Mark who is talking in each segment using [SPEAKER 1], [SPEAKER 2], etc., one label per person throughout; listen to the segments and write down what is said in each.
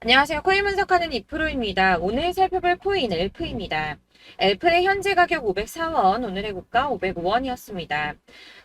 [SPEAKER 1] 안녕하세요. 코인 분석하는 이프로입니다. 오늘 살펴볼 코인 엘프입니다. 엘프의 현재 가격 504원, 오늘의 고가 505원이었습니다.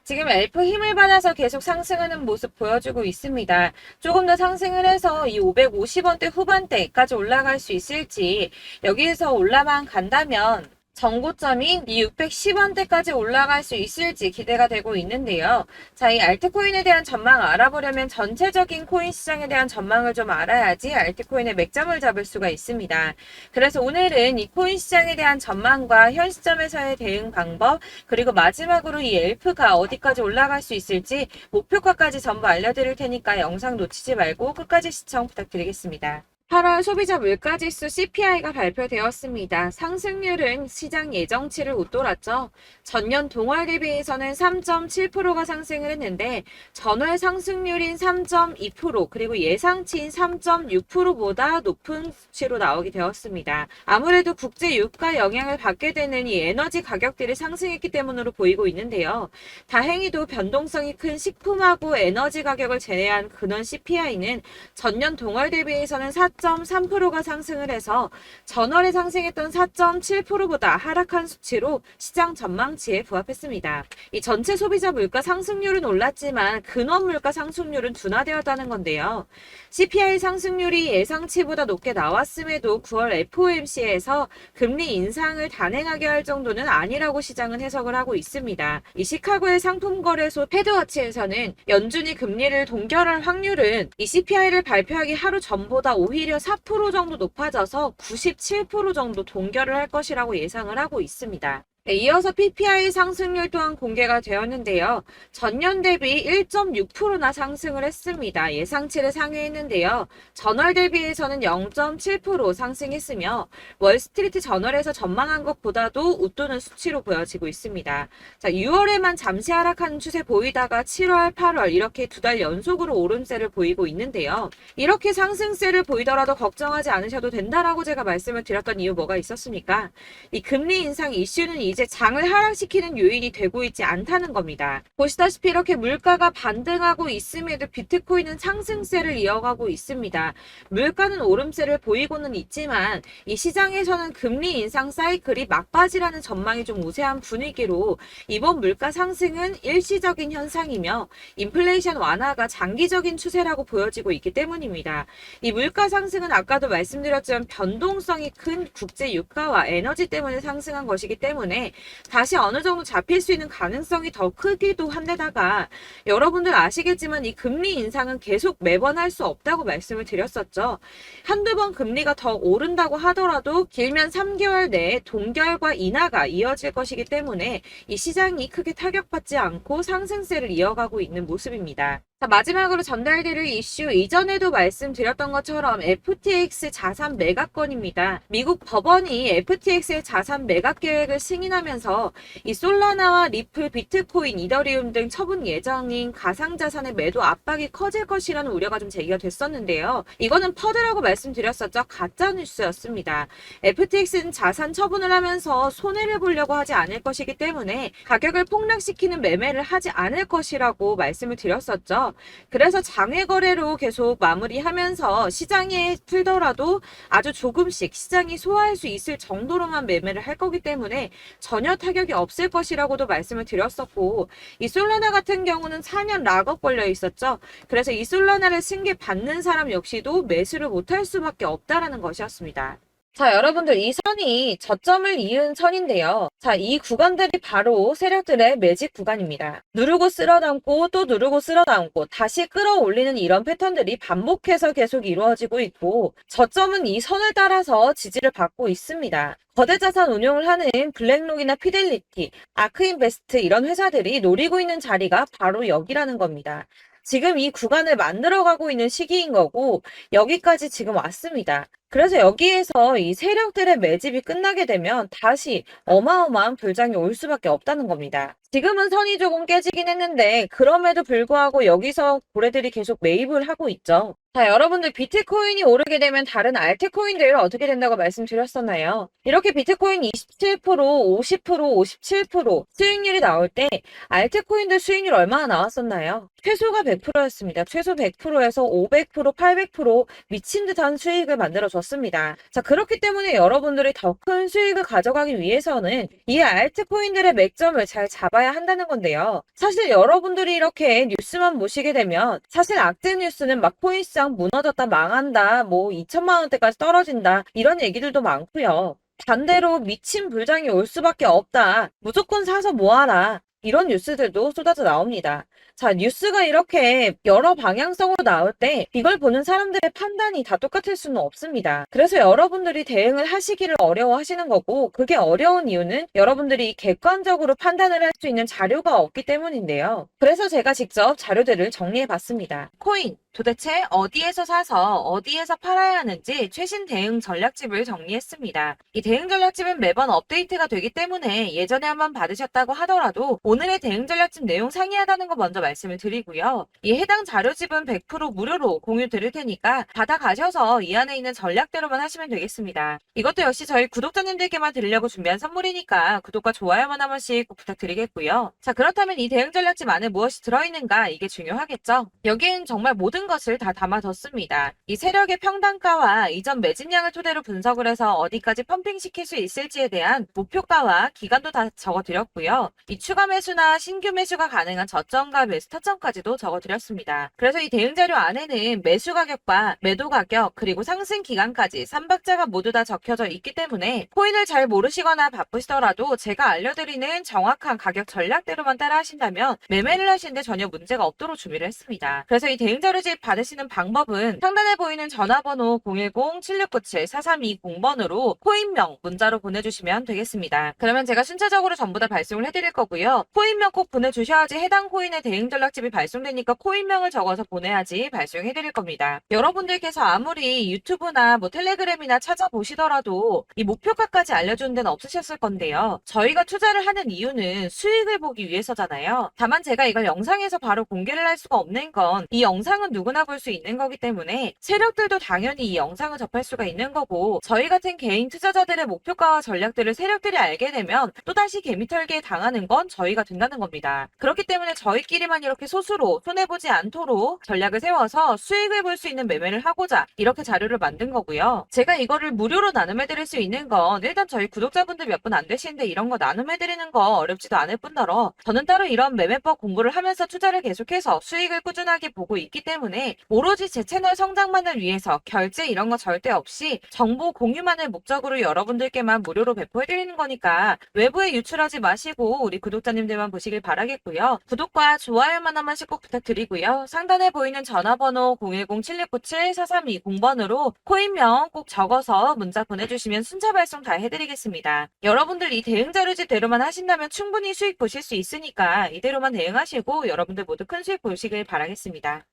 [SPEAKER 1] 지금 엘프 힘을 받아서 계속 상승하는 모습 보여주고 있습니다. 조금 더 상승을 해서 이 550원대 후반대까지 올라갈 수 있을지, 여기에서 올라만 간다면 정고점인 이 610원대까지 올라갈 수 있을지 기대가 되고 있는데요. 자, 이 알트코인에 대한 전망 알아보려면 전체적인 코인 시장에 대한 전망을 좀 알아야지 알트코인의 맥점을 잡을 수가 있습니다. 그래서 오늘은 이 코인 시장에 대한 전망과 현 시점에서의 대응 방법, 그리고 마지막으로 이 엘프가 어디까지 올라갈 수 있을지 목표가까지 전부 알려드릴 테니까 영상 놓치지 말고 끝까지 시청 부탁드리겠습니다. 8월 소비자 물가지수 CPI가 발표되었습니다. 상승률은 시장 예정치를 웃돌았죠. 전년 동월 대비해서는 3.7%가 상승을 했는데 전월 상승률인 3.2% 그리고 예상치인 3.6%보다 높은 수치로 나오게 되었습니다. 아무래도 국제 유가 영향을 받게 되는 이 에너지 가격들이 상승했기 때문으로 보이고 있는데요. 다행히도 변동성이 큰 식품하고 에너지 가격을 제외한 근원 CPI는 전년 동월 대비해서는 4.3%가 상승을 해서 전월에 상승했던 4.7%보다 하락한 수치로 시장 전망치에 부합했습니다. 이 전체 소비자 물가 상승률은 올랐지만 근원 물가 상승률은 둔화되었다는 건데요. CPI 상승률이 예상치보다 높게 나왔음에도 9월 FOMC에서 금리 인상을 단행하게 할 정도는 아니라고 시장은 해석을 하고 있습니다. 이 시카고의 상품거래소 패드워치에서는 연준이 금리를 동결할 확률은 이 CPI를 발표하기 하루 전보다 오히려 4% 정도 높아져서 97% 정도 동결을 할 것이라고 예상을 하고 있습니다. 이어서 PPI 상승률 또한 공개가 되었는데요. 전년 대비 1.6%나 상승을 했습니다. 예상치를 상회했는데요. 전월 대비해서는 0.7% 상승했으며 월스트리트 저널에서 전망한 것보다도 웃도는 수치로 보여지고 있습니다. 자, 6월에만 잠시 하락하는 추세 보이다가 7월, 8월 이렇게 두 달 연속으로 오름세를 보이고 있는데요. 이렇게 상승세를 보이더라도 걱정하지 않으셔도 된다라고 제가 말씀을 드렸던 이유 뭐가 있었습니까? 이 금리 인상 이슈는 이제 장을 하락시키는 요인이 되고 있지 않다는 겁니다. 보시다시피 이렇게 물가가 반등하고 있음에도 비트코인은 상승세를 이어가고 있습니다. 물가는 오름세를 보이고는 있지만 이 시장에서는 금리 인상 사이클이 막바지라는 전망이 좀 우세한 분위기로 이번 물가 상승은 일시적인 현상이며 인플레이션 완화가 장기적인 추세라고 보여지고 있기 때문입니다. 이 물가 상승은 아까도 말씀드렸지만 변동성이 큰 국제 유가와 에너지 때문에 상승한 것이기 때문에 다시 어느 정도 잡힐 수 있는 가능성이 더 크기도 한데다가 여러분들 아시겠지만 이 금리 인상은 계속 매번 할 수 없다고 말씀을 드렸었죠. 한두 번 금리가 더 오른다고 하더라도 길면 3개월 내에 동결과 인하가 이어질 것이기 때문에 이 시장이 크게 타격받지 않고 상승세를 이어가고 있는 모습입니다. 자, 마지막으로 전달드릴 이슈 이전에도 말씀드렸던 것처럼 FTX 자산 매각 건입니다. 미국 법원이 FTX의 자산 매각 계획을 승인하면서 이 솔라나와 리플, 비트코인, 이더리움 등 처분 예정인 가상자산의 매도 압박이 커질 것이라는 우려가 좀 제기가 됐었는데요. 이거는 퍼드라고 말씀드렸었죠. 가짜 뉴스였습니다. FTX는 자산 처분을 하면서 손해를 보려고 하지 않을 것이기 때문에 가격을 폭락시키는 매매를 하지 않을 것이라고 말씀을 드렸었죠. 그래서 장외 거래로 계속 마무리하면서 시장에 풀더라도 아주 조금씩 시장이 소화할 수 있을 정도로만 매매를 할 거기 때문에 전혀 타격이 없을 것이라고도 말씀을 드렸었고, 이 솔라나 같은 경우는 4년 락업 걸려 있었죠. 그래서 이 솔라나를 승계 받는 사람 역시도 매수를 못할 수밖에 없다라는 것이었습니다. 자, 여러분들 이 선이 저점을 이은 선인데요. 자, 이 구간들이 바로 세력들의 매직 구간입니다. 누르고 쓸어담고 또 누르고 쓸어담고 다시 끌어올리는 이런 패턴들이 반복해서 계속 이루어지고 있고, 저점은 이 선을 따라서 지지를 받고 있습니다. 거대 자산 운용을 하는 블랙록이나 피델리티, 아크인베스트 이런 회사들이 노리고 있는 자리가 바로 여기라는 겁니다. 지금 이 구간을 만들어가고 있는 시기인 거고 여기까지 지금 왔습니다. 그래서 여기에서 이 세력들의 매집이 끝나게 되면 다시 어마어마한 불장이 올 수밖에 없다는 겁니다. 지금은 선이 조금 깨지긴 했는데 그럼에도 불구하고 여기서 고래들이 계속 매입을 하고 있죠. 자, 여러분들 비트코인이 오르게 되면 다른 알트코인들 어떻게 된다고 말씀드렸었나요? 이렇게 비트코인 27%, 50%, 57% 수익률이 나올 때 알트코인들 수익률 얼마나 나왔었나요? 최소가 100%였습니다. 최소 100%에서 500%, 800% 미친 듯한 수익을 만들어줬습니다. 자, 그렇기 때문에 여러분들이 더 큰 수익을 가져가기 위해서는 이 알트코인들의 맥점을 잘 잡아야 한다는 건데요. 사실 여러분들이 이렇게 뉴스만 보시게 되면 사실 악재 뉴스는 막 코인시장 무너졌다, 망한다, 뭐 2천만 원대까지 떨어진다 이런 얘기들도 많고요. 반대로 미친 불장이 올 수밖에 없다. 무조건 사서 모아라. 이런 뉴스들도 쏟아져 나옵니다. 자, 뉴스가 이렇게 여러 방향성으로 나올 때 이걸 보는 사람들의 판단이 다 똑같을 수는 없습니다. 그래서 여러분들이 대응을 하시기를 어려워하시는 거고, 그게 어려운 이유는 여러분들이 객관적으로 판단을 할 수 있는 자료가 없기 때문인데요. 그래서 제가 직접 자료들을 정리해 봤습니다. 코인 도대체 어디에서 사서 어디에서 팔아야 하는지 최신 대응 전략집을 정리했습니다. 이 대응 전략집은 매번 업데이트가 되기 때문에 예전에 한번 받으셨다고 하더라도 오늘의 대응 전략집 내용 상이하다는 거 먼저 말씀을 드리고요. 이 해당 자료집은 100% 무료로 공유 드릴 테니까 받아가셔서 이 안에 있는 전략대로만 하시면 되겠습니다. 이것도 역시 저희 구독자님들께만 드리려고 준비한 선물이니까 구독과 좋아요만 한 번씩 꼭 부탁드리겠고요. 자, 그렇다면 이 대응 전략집 안에 무엇이 들어있는가 이게 중요하겠죠? 여기엔 정말 모든 것을 다 담아뒀습니다. 이 세력의 평단가와 이전 매집량을 토대로 분석을 해서 어디까지 펌핑시킬 수 있을지에 대한 목표가와 기간도 다 적어드렸고요. 이 추가 매수나 신규 매수가 가능한 저점과 매수 타점까지도 적어드렸습니다. 그래서 이 대응자료 안에는 매수 가격과 매도 가격 그리고 상승 기간까지 3박자가 모두 다 적혀져 있기 때문에 코인을 잘 모르시거나 바쁘시더라도 제가 알려드리는 정확한 가격 전략대로만 따라 하신다면 매매를 하시는데 전혀 문제가 없도록 준비를 했습니다. 그래서 이 대응자료집 받으시는 방법은 상단에 보이는 전화번호 010-7697-4320번으로 코인명 문자로 보내주시면 되겠습니다. 그러면 제가 순차적으로 전부 다 발송을 해드릴 거고요. 코인명 꼭 보내주셔야지 해당 코인의 대응 전략집이 발송되니까 코인명을 적어서 보내야지 발송해드릴 겁니다. 여러분들께서 아무리 유튜브나 뭐 텔레그램이나 찾아보시더라도 이 목표가까지 알려주는 데는 없으셨을 건데요. 저희가 투자를 하는 이유는 수익을 보기 위해서잖아요. 다만 제가 이걸 영상에서 바로 공개를 할 수가 없는 건 이 영상은 누구나 볼 수 있는 거기 때문에 세력들도 당연히 이 영상을 접할 수가 있는 거고 저희 같은 개인 투자자들의 목표가와 전략들을 세력들이 알게 되면 또다시 개미털기에 당하는 건 저희가 된다는 겁니다. 그렇기 때문에 저희끼리만 이렇게 소수로 손해보지 않도록 전략을 세워서 수익을 볼 수 있는 매매를 하고자 이렇게 자료를 만든 거고요. 제가 이거를 무료로 나눔해드릴 수 있는 건 일단 저희 구독자분들 몇 분 안 되시는데 이런 거 나눔해드리는 거 어렵지도 않을 뿐더러 저는 따로 이런 매매법 공부를 하면서 투자를 계속해서 수익을 꾸준하게 보고 있기 때문에 오로지 제 채널 성장만을 위해서 결제 이런 거 절대 없이 정보 공유만을 목적으로 여러분들께만 무료로 배포해드리는 거니까 외부에 유출하지 마시고 우리 구독자님들만 보시길 바라겠고요. 구독과 좋아요만 한 번씩 꼭 부탁드리고요. 상단에 보이는 전화번호 010-7697-4320번으로 코인명 꼭 적어서 문자 보내주시면 순차 발송 다 해드리겠습니다. 여러분들 이 대응 자료집대로만 하신다면 충분히 수익 보실 수 있으니까 이대로만 대응하시고 여러분들 모두 큰 수익 보시길 바라겠습니다.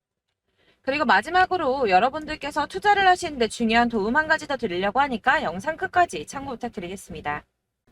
[SPEAKER 1] 그리고 마지막으로 여러분들께서 투자를 하시는데 중요한 도움 한 가지 더 드리려고 하니까 영상 끝까지 참고 부탁드리겠습니다.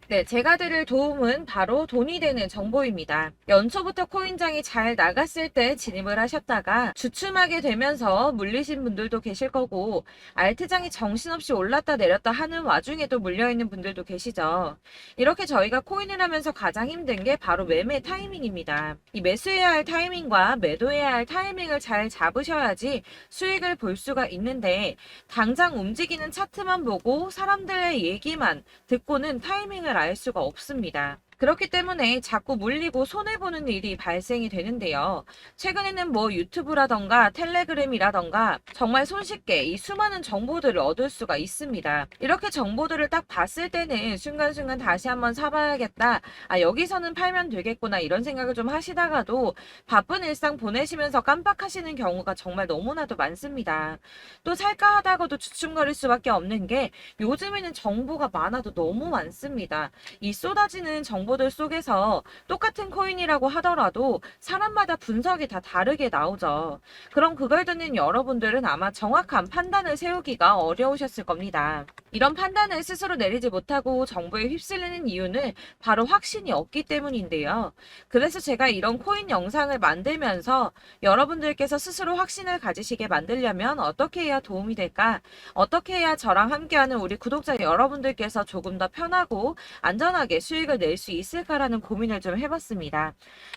[SPEAKER 1] 네, 제가 드릴 도움은 바로 돈이 되는 정보입니다. 연초부터 코인장이 잘 나갔을 때 진입을 하셨다가 주춤하게 되면서 물리신 분들도 계실 거고 알트장이 정신없이 올랐다 내렸다 하는 와중에도 물려있는 분들도 계시죠. 이렇게 저희가 코인을 하면서 가장 힘든 게 바로 매매 타이밍입니다. 이 매수해야 할 타이밍과 매도해야 할 타이밍을 잘 잡으셔야지 수익을 볼 수가 있는데 당장 움직이는 차트만 보고 사람들의 얘기만 듣고는 타이밍을 알 수가 없습니다. 그렇기 때문에 자꾸 물리고 손해보는 일이 발생이 되는데요. 최근에는 뭐 유튜브라던가 텔레그램이라던가 정말 손쉽게 이 수많은 정보들을 얻을 수가 있습니다. 이렇게 정보들을 딱 봤을 때는 순간순간 다시 한번 사봐야겠다. 아, 여기서는 팔면 되겠구나 이런 생각을 좀 하시다가도 바쁜 일상 보내시면서 깜빡하시는 경우가 정말 너무나도 많습니다. 또 살까 하다가도 주춤거릴 수밖에 없는 게 요즘에는 정보가 많아도 너무 많습니다. 이 쏟아지는 정보들 속에서 똑같은 코인이라고 하더라도 사람마다 분석이 다 다르게 나오죠. 그럼 그걸 듣는 여러분들은 아마 정확한 판단을 세우기가 어려우셨을 겁니다. 이런 판단을 스스로 내리지 못하고 정보에 휩쓸리는 이유는 바로 확신이 없기 때문인데요. 그래서 제가 이런 코인 영상을 만들면서 여러분들께서 스스로 확신을 가지시게 만들려면 어떻게 해야 도움이 될까? 어떻게 해야 저랑 함께하는 우리 구독자 여러분들께서 조금 더 편하고 안전하게 수익을 낼 수 있을까라는 고민을 좀 해봤습니다.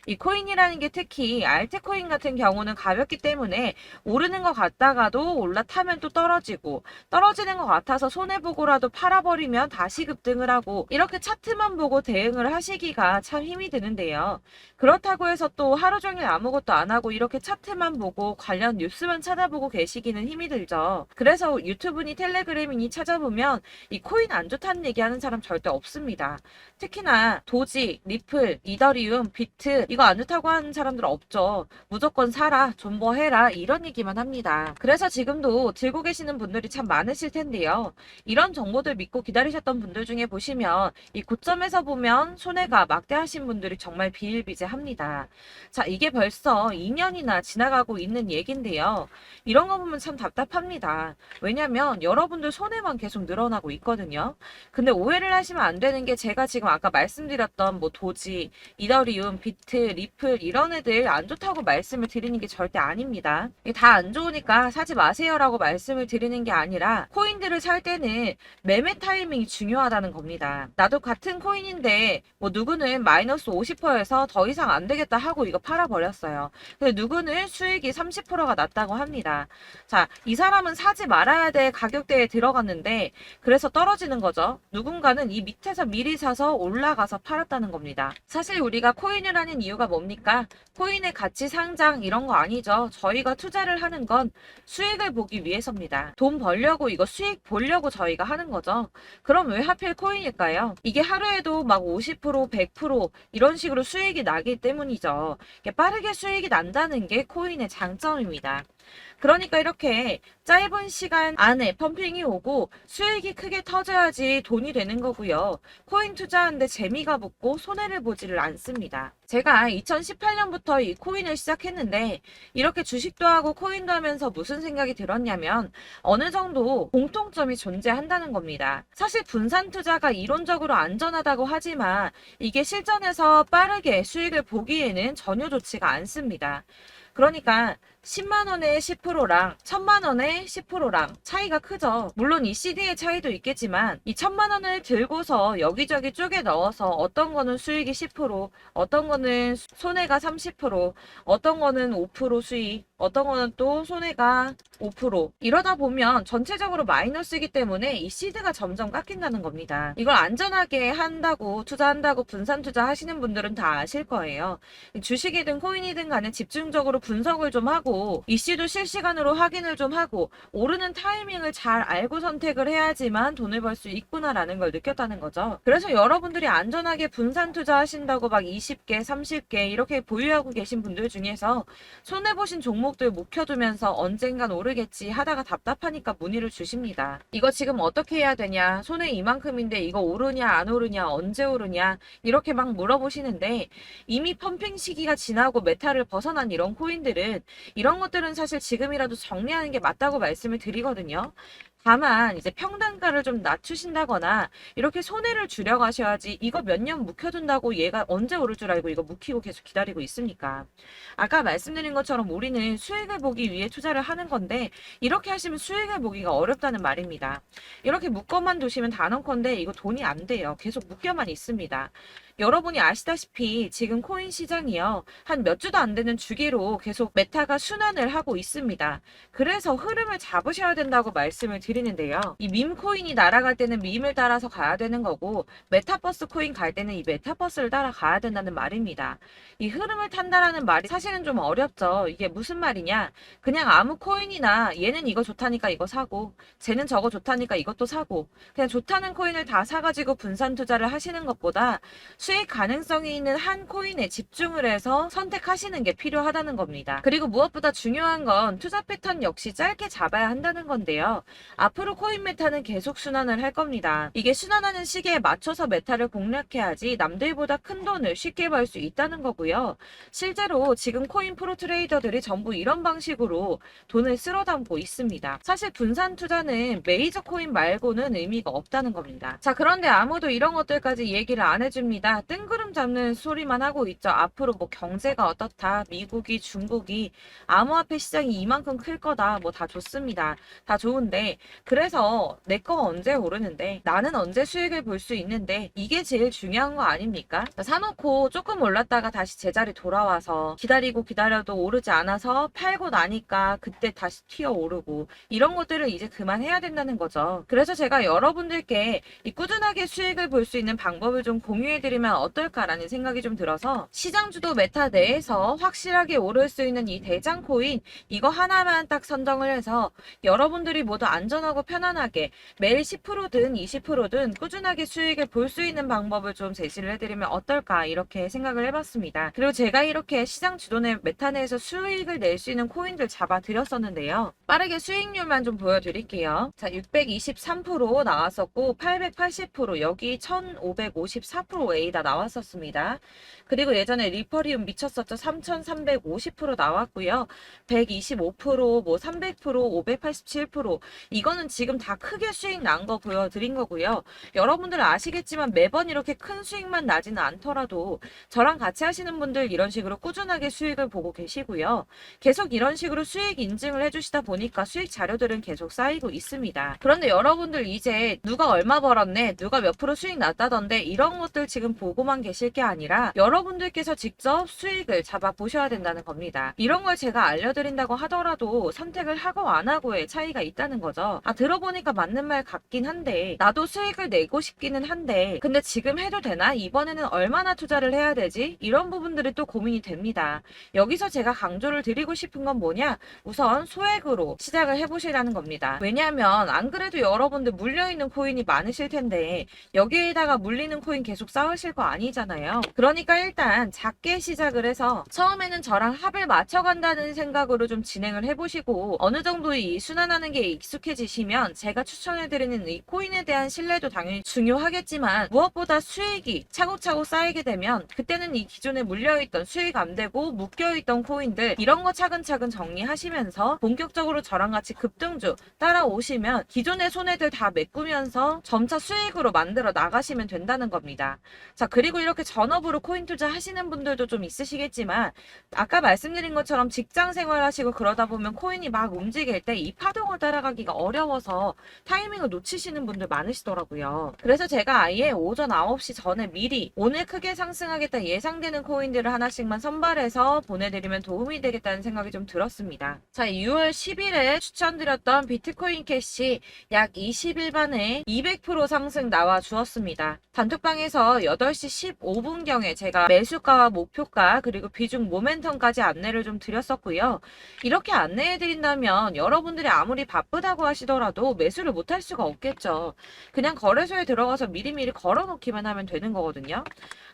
[SPEAKER 1] 이 코인이라는 게 특히 알트코인 같은 경우는 가볍기 때문에 오르는 것 같다가도 올라타면 또 떨어지고 떨어지는 것 같아서 손해보고라도 팔아버리면 다시 급등을 하고 이렇게 차트만 보고 대응을 하시기가 참 힘이 드는데요. 그렇다고 해서 또 하루 종일 아무것도 안 하고 이렇게 차트만 보고 관련 뉴스만 찾아보고 계시기는 힘이 들죠. 그래서 유튜브니 텔레그램이니 찾아보면 이 코인 안 좋다는 얘기하는 사람 절대 없습니다. 특히나 도지, 리플, 이더리움, 비트 이거 안 좋다고 하는 사람들 없죠. 무조건 사라, 존버해라 이런 얘기만 합니다. 그래서 지금도 들고 계시는 분들이 참 많으실 텐데요. 이런 정보들 믿고 기다리셨던 분들 중에 보시면 이 고점에서 보면 손해가 막대하신 분들이 정말 비일비재합니다. 자, 이게 벌써 2년이나 지나가고 있는 얘긴데요. 이런 거 보면 참 답답합니다. 왜냐면 여러분들 손해만 계속 늘어나고 있거든요. 근데 오해를 하시면 안 되는 게 제가 지금 아까 말씀드렸던 뭐 도지, 이더리움, 비트, 리플 이런 애들 안 좋다고 말씀을 드리는 게 절대 아닙니다. 이게 다 안 좋으니까 사지 마세요라고 말씀을 드리는 게 아니라 코인들을 살 때는 매매 타이밍이 중요하다는 겁니다. 나도 같은 코인인데 뭐 누구는 마이너스 50%에서 더 이상 안 되겠다 하고 이거 팔아버렸어요. 근데 누구는 수익이 30%가 났다고 합니다. 자, 이 사람은 사지 말아야 될 가격대에 들어갔는데 그래서 떨어지는 거죠. 누군가는 이 밑에서 미리 사서 올라가서 팔았다는 겁니다. 사실 우리가 코인을 하는 이유가 뭡니까? 코인의 가치 상장 이런 거 아니죠. 저희가 투자를 하는 건 수익을 보기 위해서입니다. 돈 벌려고 이거 수익 보려고 저희가 하는 거죠. 그럼 왜 하필 코인일까요? 이게 하루에도 막 50%, 100% 이런 식으로 수익이 나기 때문이죠. 빠르게 수익이 난다는 게 코인의 장점입니다. 그러니까 이렇게 짧은 시간 안에 펌핑이 오고 수익이 크게 터져야지 돈이 되는 거고요. 코인 투자하는데 재미가 붙고 손해를 보지를 않습니다. 제가 2018년부터 이 코인을 시작했는데 이렇게 주식도 하고 코인도 하면서 무슨 생각이 들었냐면 어느 정도 공통점이 존재한다는 겁니다. 사실 분산 투자가 이론적으로 안전하다고 하지만 이게 실전에서 빠르게 수익을 보기에는 전혀 좋지가 않습니다. 그러니까 10만 원의 10%랑 1000만 원의 10%랑 차이가 크죠. 물론 이 CD의 차이도 있겠지만 이 1000만 원을 들고서 여기저기 쪼개 넣어서 어떤 거는 수익이 10%, 어떤 거는 손해가 30%, 어떤 거는 5% 수익, 어떤 거는 또 손해가 5%. 이러다 보면 전체적으로 마이너스이기 때문에 이 시드가 점점 깎인다는 겁니다. 이걸 안전하게 한다고 투자한다고 분산 투자하시는 분들은 다 아실 거예요. 주식이든 코인이든 간에 집중적으로 분석을 좀 하고 이슈도 실시간으로 확인을 좀 하고 오르는 타이밍을 잘 알고 선택을 해야지만 돈을 벌 수 있구나라는 걸 느꼈다는 거죠. 그래서 여러분들이 안전하게 분산 투자하신다고 막 20개, 30개 이렇게 보유하고 계신 분들 중에서 손해보신 종목들 묵혀두면서 언젠간 오르겠지 하다가 답답하니까 문의를 주십니다. 이거 지금 어떻게 해야 되냐? 손해 이만큼인데 이거 오르냐 안 오르냐 언제 오르냐 이렇게 막 물어보시는데 이미 펌핑 시기가 지나고 메타를 벗어난 이런 코인들은 이런 것들은 사실 지금이라도 정리하는 게 맞다고 말씀을 드리거든요. 다만 이제 평단가를 좀 낮추신다거나 이렇게 손해를 줄여가셔야지 이거 몇 년 묵혀둔다고 얘가 언제 오를 줄 알고 이거 묵히고 계속 기다리고 있습니까? 아까 말씀드린 것처럼 우리는 수익을 보기 위해 투자를 하는 건데 이렇게 하시면 수익을 보기가 어렵다는 말입니다. 이렇게 묶어만 두시면 단언컨대 이거 돈이 안 돼요. 계속 묶여만 있습니다. 여러분이 아시다시피 지금 코인 시장이요. 한 몇 주도 안 되는 주기로 계속 메타가 순환을 하고 있습니다. 그래서 흐름을 잡으셔야 된다고 말씀을 드리는데요. 이 밈 코인이 날아갈 때는 밈을 따라서 가야 되는 거고 메타버스 코인 갈 때는 이 메타버스를 따라가야 된다는 말입니다. 이 흐름을 탄다라는 말이 사실은 좀 어렵죠. 이게 무슨 말이냐? 그냥 아무 코인이나 얘는 이거 좋다니까 이거 사고 쟤는 저거 좋다니까 이것도 사고 그냥 좋다는 코인을 다 사가지고 분산 투자를 하시는 것보다 수익 가능성이 있는 한 코인에 집중을 해서 선택하시는 게 필요하다는 겁니다. 그리고 무엇보다 중요한 건 투자 패턴 역시 짧게 잡아야 한다는 건데요. 앞으로 코인 메타는 계속 순환을 할 겁니다. 이게 순환하는 시기에 맞춰서 메타를 공략해야지 남들보다 큰 돈을 쉽게 벌 수 있다는 거고요. 실제로 지금 코인 프로 트레이더들이 전부 이런 방식으로 돈을 쓸어 담고 있습니다. 사실 분산 투자는 메이저 코인 말고는 의미가 없다는 겁니다. 자, 그런데 아무도 이런 것들까지 얘기를 안 해줍니다. 뜬구름 잡는 소리만 하고 있죠. 앞으로 뭐 경제가 어떻다, 미국이, 중국이, 암호화폐 시장이 이만큼 클 거다, 뭐 다 좋습니다. 다 좋은데, 그래서 내 거 언제 오르는데, 나는 언제 수익을 볼 수 있는데, 이게 제일 중요한 거 아닙니까? 사놓고 조금 올랐다가 다시 제자리 돌아와서 기다리고 기다려도 오르지 않아서 팔고 나니까 그때 다시 튀어 오르고, 이런 것들을 이제 그만해야 된다는 거죠. 그래서 제가 여러분들께 이 꾸준하게 수익을 볼 수 있는 방법을 좀 공유해드리면 어떨까라는 생각이 좀 들어서, 시장주도 메타 내에서 확실하게 오를 수 있는 이 대장 코인, 이거 하나만 딱 선정을 해서 여러분들이 모두 안전하고 편안하게 매일 10%든 20%든 꾸준하게 수익을 볼 수 있는 방법을 좀 제시를 해드리면 어떨까, 이렇게 생각을 해봤습니다. 그리고 제가 이렇게 시장 주도내 메타 내에서 수익을 낼 수 있는 코인들 잡아드렸었는데요. 빠르게 수익률만 좀 보여드릴게요. 자, 623% 나왔었고 880%, 여기 1554% A다 나왔었습니다. 그리고 예전에 리퍼리움 미쳤었죠. 3350% 나왔고요. 125%, 뭐 300%, 587%, 이거는 지금 다 크게 수익 난 거 보여드린 거고요. 여러분들 아시겠지만 매번 이렇게 큰 수익만 나지는 않더라도 저랑 같이 하시는 분들 이런 식으로 꾸준하게 수익을 보고 계시고요. 계속 이런 식으로 수익 인증을 해주시다 보니까 수익 자료들은 계속 쌓이고 있습니다. 그런데 여러분들 이제 누가 얼마 벌었네, 누가 몇 프로 수익 났다던데, 이런 것들 지금 보고만 계실 게 아니라 여러분들께서 직접 수익을 잡아 보셔야 된다는 겁니다. 이런 걸 제가 알려드린다고 하더라도 선택을 하고 안 하고의 차이가 있다는 거죠. 아, 들어보니까 맞는 말 같긴 한데, 나도 수익을 내고 싶기는 한데, 근데 지금 해도 되나? 이번에는 얼마나 투자를 해야 되지? 이런 부분들이 또 고민이 됩니다. 여기서 제가 강조를 드리고 싶은 건 뭐냐? 우선 소액으로 시작을 해보시라는 겁니다. 왜냐하면 안 그래도 여러분들 물려있는 코인이 많으실 텐데 여기에다가 물리는 코인 계속 쌓으실 거 아니잖아요. 그러니까 일단 작게 시작을 해서 처음에는 저랑 합을 맞춰간다는 생각으로 좀 진행을 해보시고, 어느 정도 이 순환하는 게 익숙해지시면 제가 추천해드리는 이 코인에 대한 신뢰도 당연히 중요하겠지만, 무엇보다 수익이 차곡차곡 쌓이게 되면 그때는 이 기존에 물려있던 수익 안 되고 묶여있던 코인들, 이런 거 차근차근 정리하시면서 본격적으로 저랑 같이 급등주 따라오시면 기존의 손해들 다 메꾸면서 점차 수익으로 만들어 나가시면 된다는 겁니다. 자, 그리고 이렇게 전업으로 코인 투자 하시는 분들도 좀 있으시겠지만, 아까 말씀드린 것처럼 직장 생활하시고 그러다 보면 코인이 막 움직일 때 이 파동을 따라가기가 어려워서 타이밍을 놓치시는 분들 많으시더라고요. 그래서 제가 아예 오전 9시 전에 미리 오늘 크게 상승하겠다 예상되는 코인들을 하나씩만 선발해서 보내드리면 도움이 되겠다는 생각이 좀 들었습니다. 자, 6월 10일에 추천드렸던 비트코인 캐시 약 20일 만에 200% 상승 나와 주었습니다. 단톡방에서 8시 15분경에 제가 매수가와 목표가 그리고 비중 모멘텀까지 안내를 좀 드렸었고요. 이렇게 안내해드린다면 여러분들이 아무리 바쁘다고 하시더라도 매수를 못할 수가 없겠죠. 그냥 거래소에 들어가서 미리미리 걸어놓기만 하면 되는 거거든요.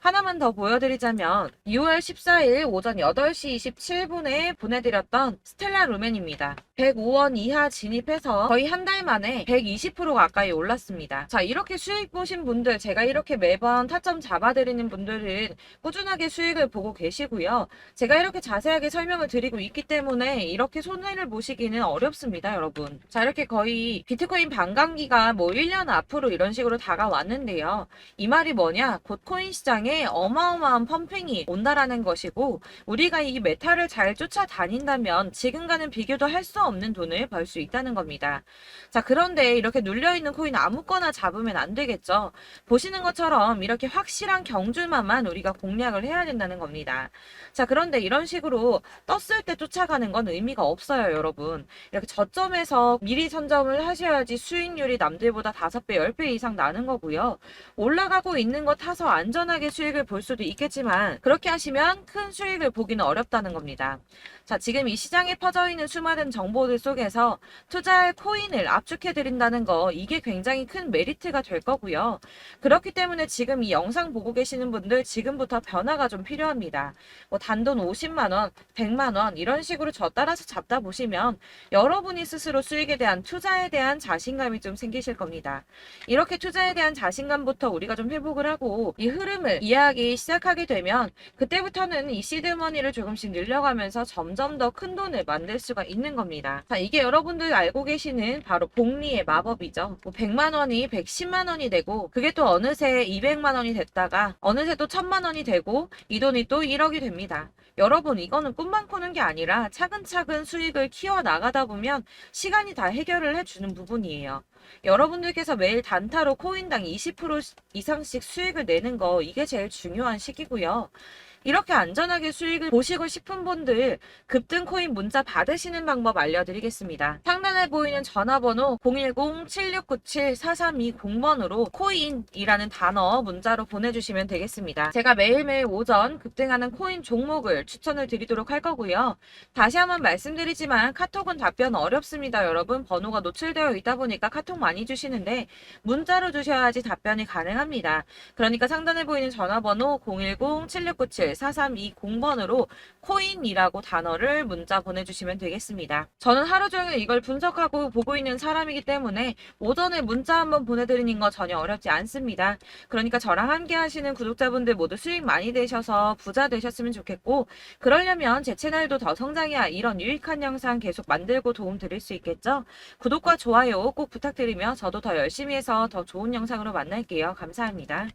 [SPEAKER 1] 하나만 더 보여드리자면 6월 14일 오전 8시 27분에 보내드렸던 스텔라 루멘입니다. 105원 이하 진입해서 거의 한 달 만에 120% 가까이 올랐습니다. 자, 이렇게 수익 보신 분들, 제가 이렇게 매번 타점 잡아드리는 분들은 꾸준하게 수익을 보고 계시고요. 제가 이렇게 자세하게 설명을 드리고 있기 때문에 이렇게 손해를 보시기는 어렵습니다, 여러분. 자, 이렇게 거의 비트코인 반감기가 뭐 1년 앞으로 이런 식으로 다가왔는데요. 이 말이 뭐냐? 곧 코인 시장에 어마어마한 펌핑이 온다라는 것이고, 우리가 이 메타를 잘 쫓아다닌다면 지금과는 비교도 할 수 없는 돈을 벌 수 있다는 겁니다. 자, 그런데 이렇게 눌려있는 코인 아무거나 잡으면 안 되겠죠. 보시는 것처럼 이렇게 확실한 경주만만 우리가 공략을 해야 된다는 겁니다. 자, 그런데 이런 식으로 떴을 때 쫓아가는 건 의미가 없어요, 여러분. 이렇게 저점에서 미리 선점을 하셔야지 수익률이 남들보다 5배, 10배 이상 나는 거고요. 올라가고 있는 거 타서 안전하게 수익을 볼 수도 있겠지만, 그렇게 하시면 큰 수익을 보기는 어렵다는 겁니다. 자, 지금 이 시장에 퍼져 있는 수많은 정보들 속에서 투자할 코인을 압축해드린다는 거, 이게 굉장히 큰 메리트가 될 거고요. 그렇기 때문에 지금 이 영상 보고 계시는 분들 지금부터 변화가 좀 필요합니다. 뭐 단돈 50만원, 100만원 이런 식으로 저 따라서 잡다 보시면 여러분이 스스로 수익에 대한 투자에 대한 자신감이 좀 생기실 겁니다. 이렇게 투자에 대한 자신감부터 우리가 좀 회복을 하고 이 흐름을 이해하기 시작하게 되면 그때부터는 이 시드머니를 조금씩 늘려가면서 점점 더 큰 돈을 만들 수가 있는 겁니다. 자, 이게 여러분들 알고 계시는 바로 복리의 마법이죠. 뭐 100만 원이 110만 원이 되고 그게 또 어느새 200만 원이 됐다가 어느새 또 1000만 원이 되고 이 돈이 또 1억이 됩니다. 여러분, 이거는 꿈만 꾸는 게 아니라 차근차근 수익을 키워 나가다 보면 시간이 다 해결을 해주는 부분이에요. 여러분들께서 매일 단타로 코인당 20% 이상씩 수익을 내는 거, 이게 제일 중요한 시기고요. 이렇게 안전하게 수익을 보시고 싶은 분들 급등 코인 문자 받으시는 방법 알려드리겠습니다. 상단에 보이는 전화번호 010-7697-4320번으로 코인이라는 단어 문자로 보내주시면 되겠습니다. 제가 매일매일 오전 급등하는 코인 종목을 추천을 드리도록 할 거고요. 다시 한번 말씀드리지만 카톡은 답변 어렵습니다. 여러분, 번호가 노출되어 있다 보니까 카톡 많이 주시는데 문자로 주셔야지 답변이 가능합니다. 그러니까 상단에 보이는 전화번호 010-7697-4320번으로 코인이라고 단어를 문자 보내주시면 되겠습니다. 저는 하루 종일 이걸 분석하고 보고 있는 사람이기 때문에 오전에 문자 한번 보내드리는 거 전혀 어렵지 않습니다. 그러니까 저랑 함께 하시는 구독자분들 모두 수익 많이 되셔서 부자 되셨으면 좋겠고, 그러려면 제 채널도 더 성장해야 이런 유익한 영상 계속 만들고 도움 드릴 수 있겠죠? 구독과 좋아요 꼭 부탁드리며 저도 더 열심히 해서 더 좋은 영상으로 만날게요. 감사합니다.